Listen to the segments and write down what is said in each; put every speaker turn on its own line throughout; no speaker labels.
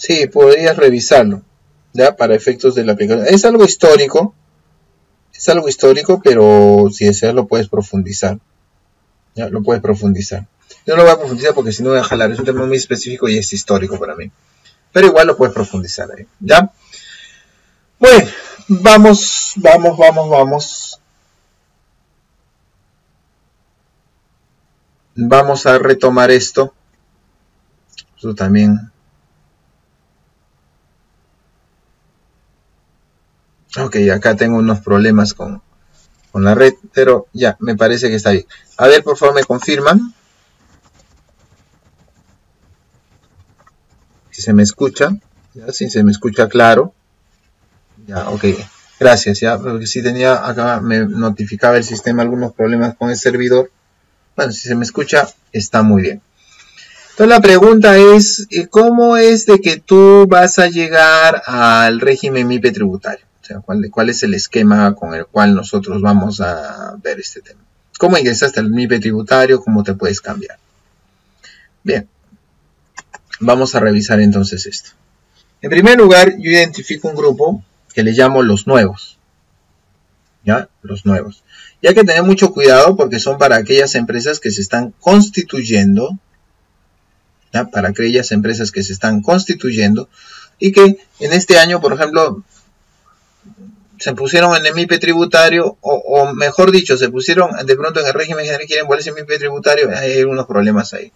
Sí, podrías revisarlo, ¿ya? Para efectos de la aplicación. Es algo histórico, pero si deseas lo puedes profundizar, ¿ya? Lo puedes profundizar. Yo no lo voy a profundizar porque si no voy a jalar, es un tema muy específico y es histórico para mí. Pero igual lo puedes profundizar ahí, ¿ya? Bueno, vamos. Vamos a retomar esto. Esto también. Ok, acá tengo unos problemas con la red, pero ya, me parece que está bien. A ver, por favor, me confirman si se me escucha, ya, si se me escucha claro. Ya, ok, gracias, ya, porque si tenía acá, me notificaba el sistema algunos problemas con el servidor. Bueno, si se me escucha, está muy bien. Entonces la pregunta es, ¿cómo es de que tú vas a llegar al régimen MIPE tributario? O sea, ¿cuál es el esquema con el cual nosotros vamos a ver este tema? ¿Cómo ingresaste al MIPE tributario? ¿Cómo te puedes cambiar? Bien, vamos a revisar entonces esto. En primer lugar, yo identifico un grupo que le llamo los nuevos. ¿Ya? Los nuevos. Y hay que tener mucho cuidado porque son para aquellas empresas que se están constituyendo, ¿ya? Para aquellas empresas que se están constituyendo y que en este año, por ejemplo, se pusieron en el MIPE tributario o mejor dicho, se pusieron de pronto en el régimen general y quieren volverse en MIPE tributario, hay algunos problemas ahí.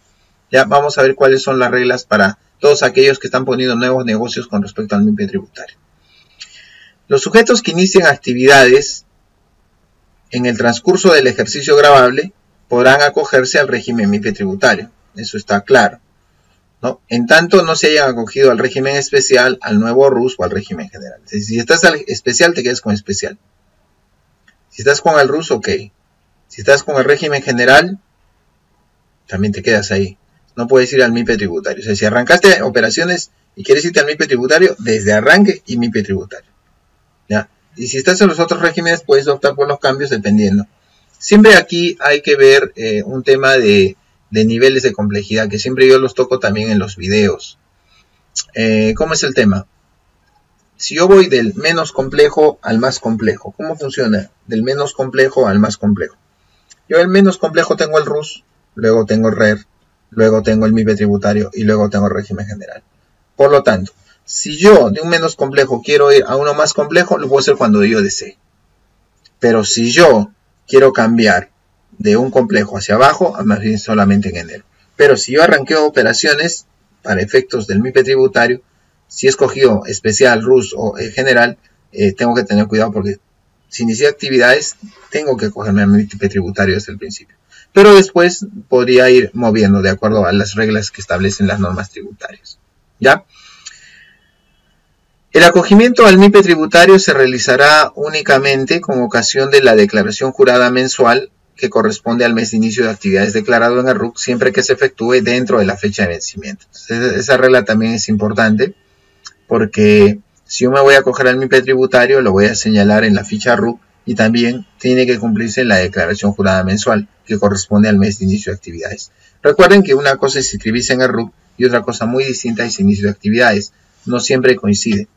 Ya vamos a ver cuáles son las reglas para todos aquellos que están poniendo nuevos negocios con respecto al MIPE tributario. Los sujetos que inician actividades en el transcurso del ejercicio gravable podrán acogerse al régimen MIPE tributario. Eso está claro, ¿no? En tanto no se hayan acogido al régimen especial, al nuevo RUS o al régimen general. Si estás al especial, te quedas con especial. Si estás con el RUS, ok. Si estás con el régimen general, también te quedas ahí. No puedes ir al MIPE tributario. O sea, si arrancaste operaciones y quieres irte al MIPE tributario, desde arranque y MIPE tributario, ¿ya? Y si estás en los otros regímenes, puedes optar por los cambios dependiendo. Siempre aquí hay que ver un tema de niveles de complejidad, que siempre yo los toco también en los videos. ¿Cómo es el tema? Si yo voy del menos complejo al más complejo, ¿cómo funciona? Del menos complejo al más complejo. Yo el menos complejo tengo el RUS, luego tengo el RER, luego tengo el MIPE tributario y luego tengo el régimen general. Por lo tanto, si yo de un menos complejo quiero ir a uno más complejo, lo puedo hacer cuando yo desee. Pero si yo quiero cambiar de un complejo hacia abajo, más bien solamente en enero. Pero si yo arranqué operaciones para efectos del MIPE tributario, si he escogido especial, RUS o general, tengo que tener cuidado porque si inicié actividades, tengo que cogerme al MIPE tributario desde el principio. Pero después podría ir moviendo de acuerdo a las reglas que establecen las normas tributarias. ¿Ya? El acogimiento al MIPE tributario se realizará únicamente con ocasión de la declaración jurada mensual que corresponde al mes de inicio de actividades declarado en el RUC, siempre que se efectúe dentro de la fecha de vencimiento. Entonces, esa regla también es importante porque si yo me voy a acoger al MIPE tributario, lo voy a señalar en la ficha RUC y también tiene que cumplirse la declaración jurada mensual que corresponde al mes de inicio de actividades. Recuerden que una cosa es inscribirse en el RUC y otra cosa muy distinta es inicio de actividades. No siempre coincide.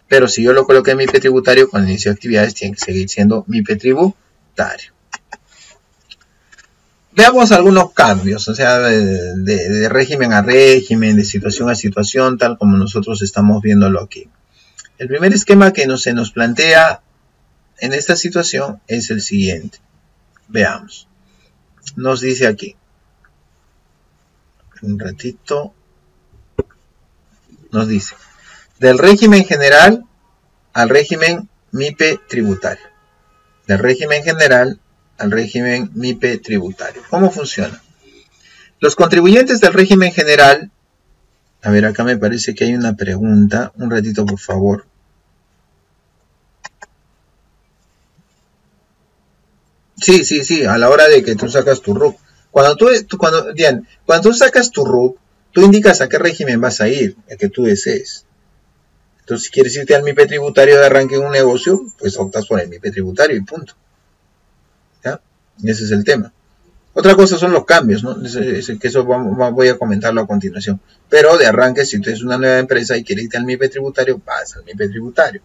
Pero si yo lo coloqué en MIPE tributario, con el inicio de actividades tiene que seguir siendo MIPE tributario. Veamos algunos cambios, o sea, de régimen a régimen, de situación a situación, tal como nosotros estamos viéndolo aquí. El primer esquema que se nos plantea en esta situación es el siguiente. Veamos. Nos dice aquí. Un ratito. Nos dice. Del régimen general al régimen MIPE tributario. Del régimen general al régimen MIPE tributario. ¿Cómo funciona? Los contribuyentes del régimen general, a ver, acá me parece que hay una pregunta, un ratito por favor. Sí, a la hora de que tú sacas tu RUC. Cuando tú sacas tu RUC, tú indicas a qué régimen vas a ir, a que tú desees. Entonces, si quieres irte al MIPE tributario de arranque en un negocio, pues optas por el MIPE tributario y punto. ¿Ya? Y ese es el tema. Otra cosa son los cambios, ¿no? Que eso voy a comentarlo a continuación. Pero de arranque, si tú eres una nueva empresa y quieres irte al MIPE tributario, vas al MIPE tributario.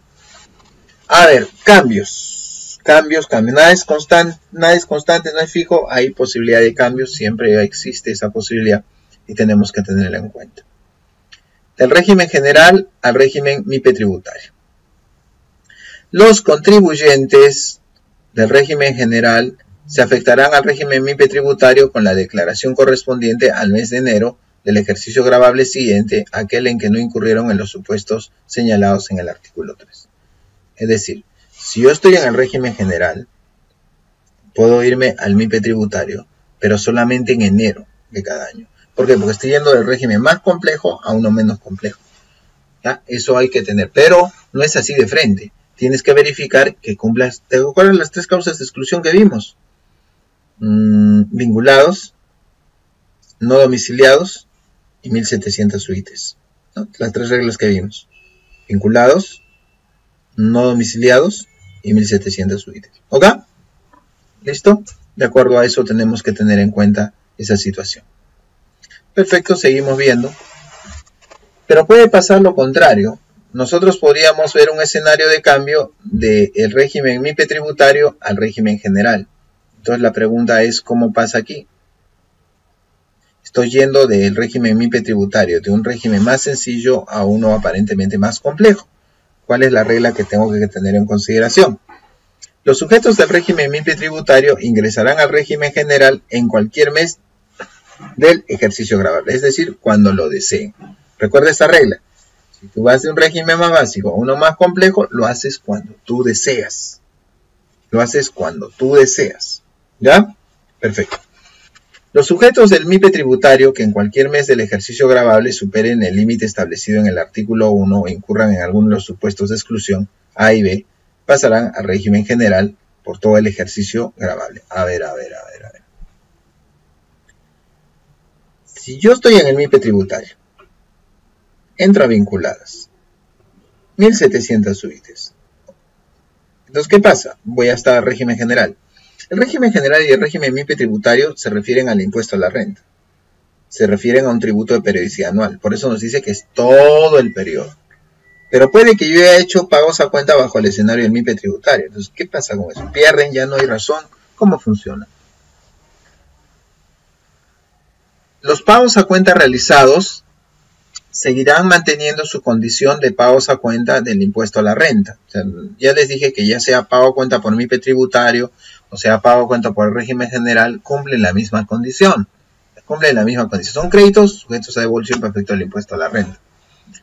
A ver, cambios. Nada es constante, no es fijo. Hay posibilidad de cambios, siempre existe esa posibilidad y tenemos que tenerla en cuenta. Del régimen general al régimen MIPE tributario. Los contribuyentes del régimen general se afectarán al régimen MIPE tributario con la declaración correspondiente al mes de enero del ejercicio gravable siguiente, aquel en que no incurrieron en los supuestos señalados en el artículo 3. Es decir, si yo estoy en el régimen general, puedo irme al MIPE tributario, pero solamente en enero de cada año. ¿Por qué? Porque estoy yendo del régimen más complejo a uno menos complejo. ¿Ya? Eso hay que tener, pero no es así de frente. Tienes que verificar que cumplas. ¿Te acuerdas las 3 causas de exclusión que vimos? Vinculados, no domiciliados y 1700 UITs, ¿no? Las 3 reglas que vimos. Vinculados, no domiciliados y 1700 UITs. ¿Ok? ¿Listo? De acuerdo a eso tenemos que tener en cuenta esa situación. Perfecto, seguimos viendo. Pero puede pasar lo contrario. Nosotros podríamos ver un escenario de cambio del régimen MIPE tributario al régimen general. Entonces la pregunta es, ¿cómo pasa aquí? Estoy yendo del régimen MIPE tributario, de un régimen más sencillo a uno aparentemente más complejo. ¿Cuál es la regla que tengo que tener en consideración? Los sujetos del régimen MIPE tributario ingresarán al régimen general en cualquier mes del ejercicio gravable, es decir, cuando lo deseen. Recuerda esta regla. Si tú vas de un régimen más básico a uno más complejo, lo haces cuando tú deseas. Lo haces cuando tú deseas. ¿Ya? Perfecto. Los sujetos del MIPE tributario que en cualquier mes del ejercicio gravable superen el límite establecido en el artículo 1 o incurran en alguno de los supuestos de exclusión A y B, pasarán al régimen general por todo el ejercicio gravable. A ver. Si yo estoy en el MIPE tributario, entro a vinculadas, 1700 UITs. Entonces, ¿qué pasa? Voy a estar al régimen general. El régimen general y el régimen MIPE tributario se refieren al impuesto a la renta. Se refieren a un tributo de periodicidad anual. Por eso nos dice que es todo el periodo. Pero puede que yo haya hecho pagos a cuenta bajo el escenario del MIPE tributario. Entonces, ¿qué pasa con eso? ¿Pierden? ¿Ya no hay razón? ¿Cómo funciona? Los pagos a cuenta realizados seguirán manteniendo su condición de pagos a cuenta del impuesto a la renta. O sea, ya les dije que ya sea pago a cuenta por MIPE tributario o sea pago a cuenta por el régimen general, cumplen la misma condición. Son créditos sujetos a devolución para efecto del impuesto a la renta.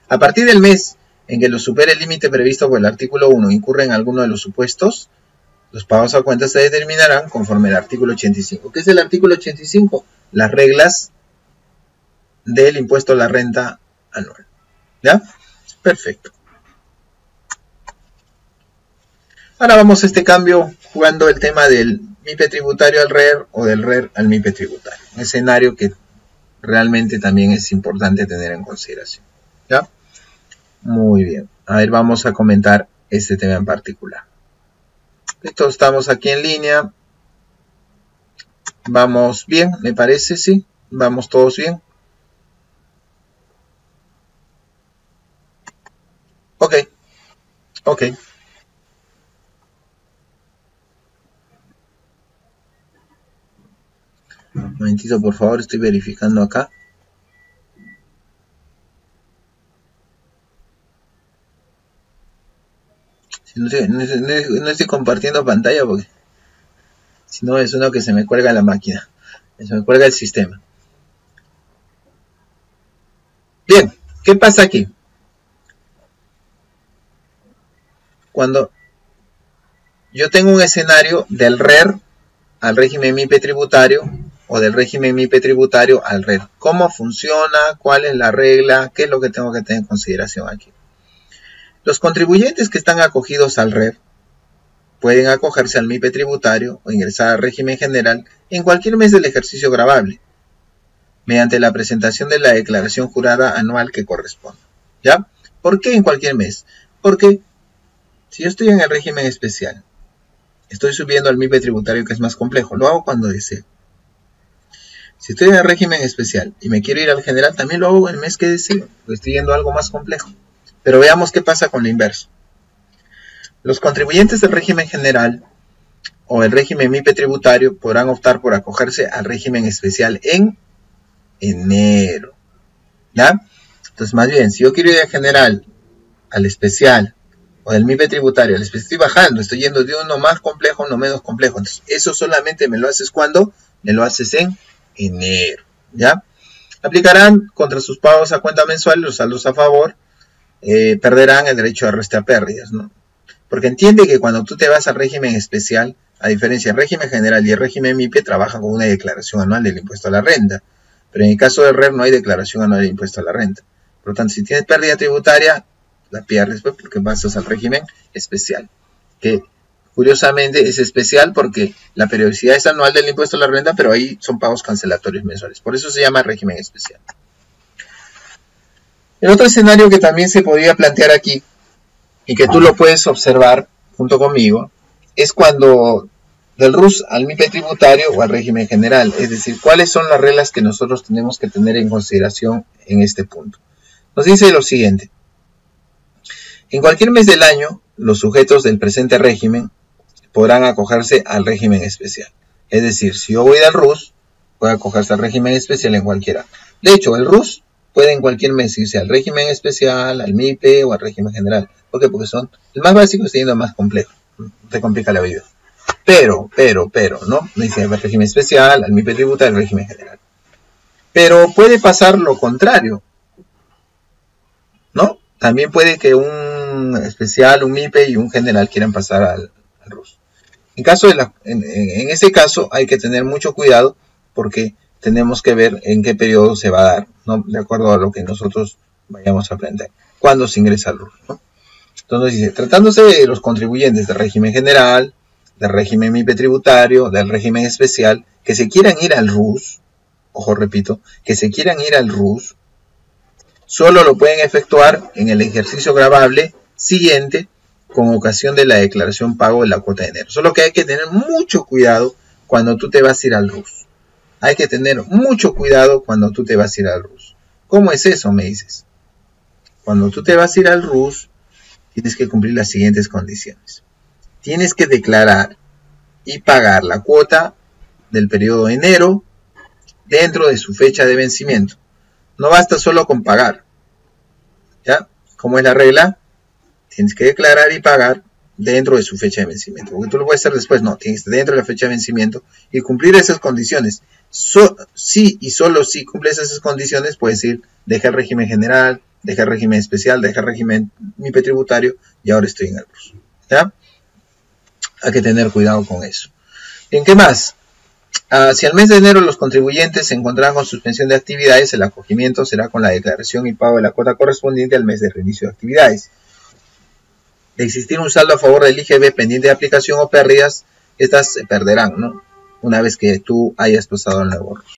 A partir del mes en que lo supere el límite previsto por el artículo 1 incurre en alguno de los supuestos, los pagos a cuenta se determinarán conforme al artículo 85. ¿Qué es el artículo 85? Las reglas del impuesto a la renta anual. ¿Ya? Perfecto. Ahora vamos a este cambio jugando el tema del MIPE tributario al RER o del RER al MIPE tributario. Un escenario que realmente también es importante tener en consideración. ¿Ya? Muy bien. A ver, vamos a comentar este tema en particular. Listo, estamos aquí en línea. Vamos bien, me parece, sí. Vamos todos bien. Ok. Un momentito, por favor, estoy verificando acá. No estoy compartiendo pantalla porque si no es uno que se me cuelga la máquina, se me cuelga el sistema. Bien, ¿qué pasa aquí? Cuando yo tengo un escenario del RER al régimen MIPE tributario o del régimen MIPE tributario al RER, ¿cómo funciona? ¿Cuál es la regla? ¿Qué es lo que tengo que tener en consideración aquí? Los contribuyentes que están acogidos al RER pueden acogerse al MIPE tributario o ingresar al régimen general en cualquier mes del ejercicio gravable, mediante la presentación de la declaración jurada anual que corresponda. ¿Ya? ¿Por qué en cualquier mes? Porque si yo estoy en el régimen especial, estoy subiendo al MIPE tributario que es más complejo, lo hago cuando deseo. Si estoy en el régimen especial y me quiero ir al general, también lo hago el mes que deseo, porque estoy yendo a algo más complejo. Pero veamos qué pasa con lo inverso. Los contribuyentes del régimen general o el régimen MIPE tributario podrán optar por acogerse al régimen especial en enero. ¿Ya? Entonces, más bien, si yo quiero ir del general al especial o del MIPE tributario al especial, estoy bajando, estoy yendo de uno más complejo a uno menos complejo. Entonces, eso solamente me lo haces cuando me lo haces en enero. ¿Ya? Aplicarán contra sus pagos a cuenta mensual los saldos a favor, perderán el derecho de arrastre a pérdidas, ¿no? Porque entiende que cuando tú te vas al régimen especial, a diferencia del régimen general y el régimen MIPE, trabajan con una declaración anual del impuesto a la renta. Pero en el caso del RER no hay declaración anual del impuesto a la renta. Por lo tanto, si tienes pérdida tributaria, la pierdes pues, porque pasas al régimen especial. Que curiosamente es especial porque la periodicidad es anual del impuesto a la renta, pero ahí son pagos cancelatorios mensuales. Por eso se llama régimen especial. El otro escenario que también se podría plantear aquí, y que tú lo puedes observar junto conmigo, es cuando del RUS al MIPE tributario o al régimen general. Es decir, cuáles son las reglas que nosotros tenemos que tener en consideración en este punto. Nos dice lo siguiente. En cualquier mes del año, los sujetos del presente régimen podrán acogerse al régimen especial. Es decir, si yo voy al RUS, puede acogerse al régimen especial en cualquiera. De hecho, el RUS puede en cualquier mes irse al régimen especial, al MIPE o al régimen general. ¿Por qué? Porque son el más básico y el más complejo. Te complica la vida. Pero, ¿no? Dice al régimen especial, al MIPE tributario, al régimen general. Pero puede pasar lo contrario, ¿no? También puede que un especial, un MIPE y un general quieran pasar al RUS. En ese caso hay que tener mucho cuidado porque tenemos que ver en qué periodo se va a dar, ¿no? De acuerdo a lo que nosotros vayamos a aprender, cuándo se ingresa al RUS, ¿no? Entonces dice, tratándose de los contribuyentes del régimen general, del régimen MIPE tributario, del régimen especial, que se quieran ir al RUS, ojo repito, que se quieran ir al RUS, solo lo pueden efectuar en el ejercicio gravable siguiente con ocasión de la declaración pago de la cuota de enero. Solo que hay que tener mucho cuidado cuando tú te vas a ir al RUS. Hay que tener mucho cuidado cuando tú te vas a ir al RUS. ¿Cómo es eso? Me dices. Cuando tú te vas a ir al RUS, tienes que cumplir las siguientes condiciones. Tienes que declarar y pagar la cuota del periodo de enero dentro de su fecha de vencimiento. No basta solo con pagar. ¿Ya? ¿Cómo es la regla? Tienes que declarar y pagar dentro de su fecha de vencimiento. Porque tú lo puedes hacer después. No, tienes que dentro de la fecha de vencimiento y cumplir esas condiciones. Sí y solo si cumples esas condiciones, puedes ir, deja el régimen general, deja el régimen especial, deja el régimen MIPE tributario y ahora estoy en el RUS. ¿Ya? Hay que tener cuidado con eso. Bien, ¿qué más? Si al mes de enero los contribuyentes se encontrarán con suspensión de actividades, el acogimiento será con la declaración y pago de la cuota correspondiente al mes de reinicio de actividades. De existir un saldo a favor del IGB pendiente de aplicación o pérdidas, estas se perderán, ¿no? Una vez que tú hayas pasado el nuevo RUS.